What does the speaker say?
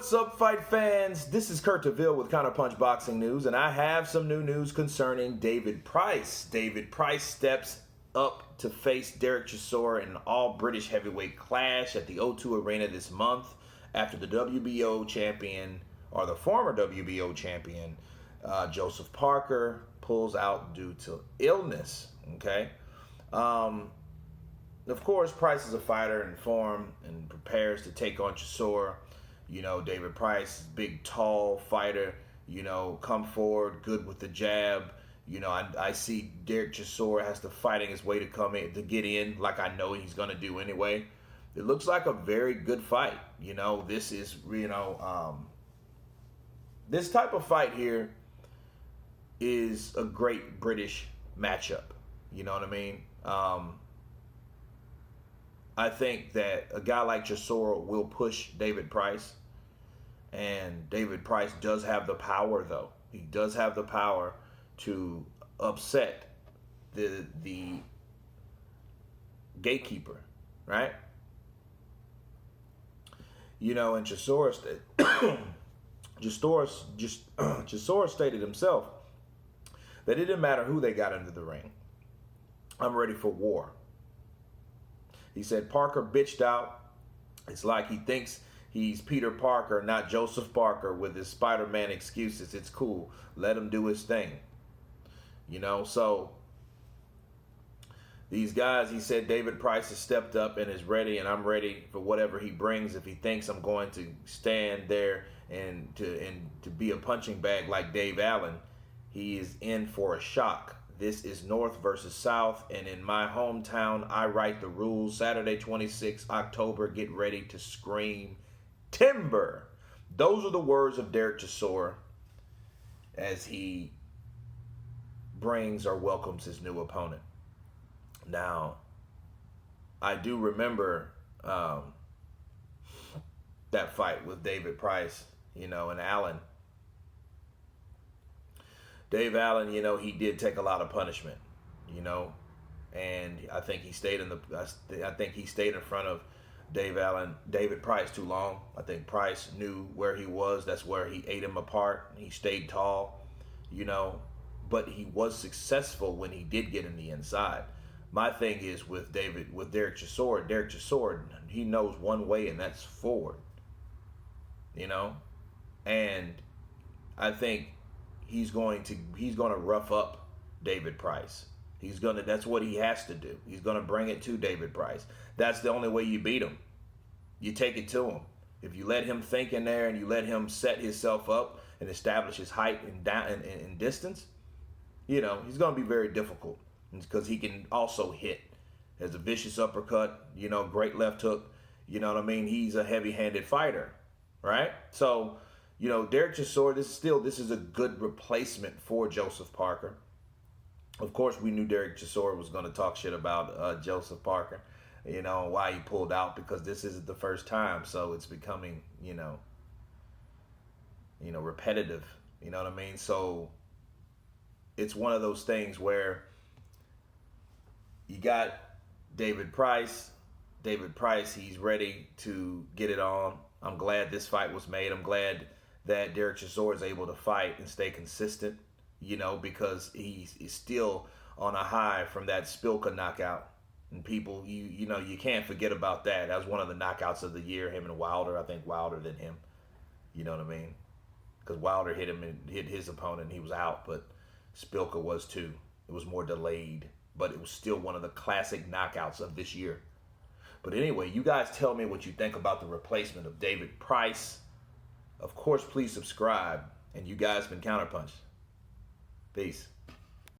What's up, fight fans? This is Kurt DeVille with Counterpunch Boxing News, and I have some new news concerning David Price. David Price steps up to face Dereck Chisora in an all-British heavyweight clash at the O2 Arena this month after the WBO champion, or the former WBO champion, Joseph Parker, pulls out due to illness, okay? Of course, Price is a fighter in form and prepares to take on Chisora. You know, David Price, big, tall fighter, you know, come forward, good with the jab. You know, I see Dereck Chisora has to fighting his way to come in, to get in, like I know he's going to do anyway. It looks like a very good fight. You know, this is, you know, this type of fight here is a great British matchup. You know what I mean? I think that a guy like Chisora will push David Price. And David Price does have the power, though. He does have the power to upset the gatekeeper, right? You know, and Chisora stated himself that it didn't matter who they got into the ring. I'm ready for war. He said Parker bitched out. It's like he thinks he's Peter Parker, not Joseph Parker, with his Spider-Man excuses. It's cool. Let him do his thing. You know, so these guys, he said David Price has stepped up and is ready, and I'm ready for whatever he brings. If he thinks I'm going to stand there and to be a punching bag like Dave Allen, he is in for a shock. This is North versus South, and in my hometown, I write the rules. Saturday, 26 October, get ready to scream timber. Those are the words of Dereck Chisora as he brings or welcomes his new opponent. Now, I do remember that fight with David Price, you know, and Allen. Dave Allen, you know, he did take a lot of punishment, you know, and I think he stayed in front of David Price too long. I think Price knew where he was. That's where he ate him apart. He stayed tall, you know, but he was successful when he did get in the inside. My thing is with Dereck Chisora, he knows one way, and that's forward, you know, and I think he's going to rough up David Price. That's what he has to do. He's going to bring it to David Price. That's the only way you beat him. You take it to him. If you let him think in there and you let him set himself up and establish his height and distance, you know, he's going to be very difficult because he can also hit. Has a vicious uppercut, you know, great left hook. You know what I mean? He's a heavy-handed fighter, right? So, you know, Dereck Chisora, this is a good replacement for Joseph Parker. Of course, we knew Dereck Chisora was going to talk shit about Joseph Parker, you know, why he pulled out, because this isn't the first time, so it's becoming, you know, repetitive, you know what I mean? So it's one of those things where you got David Price. David Price, he's ready to get it on. I'm glad this fight was made. I'm glad that Dereck Chisora is able to fight and stay consistent, you know, because he's still on a high from that Spilka knockout. And people, you know, you can't forget about that. That was one of the knockouts of the year, him and Wilder. I think Wilder than him, you know what I mean? Because Wilder hit him and hit his opponent and he was out, but Spilka was too. It was more delayed, but it was still one of the classic knockouts of this year. But anyway, you guys tell me what you think about the replacement of David Price. Of course, please subscribe. And you guys been Counterpunch. Peace.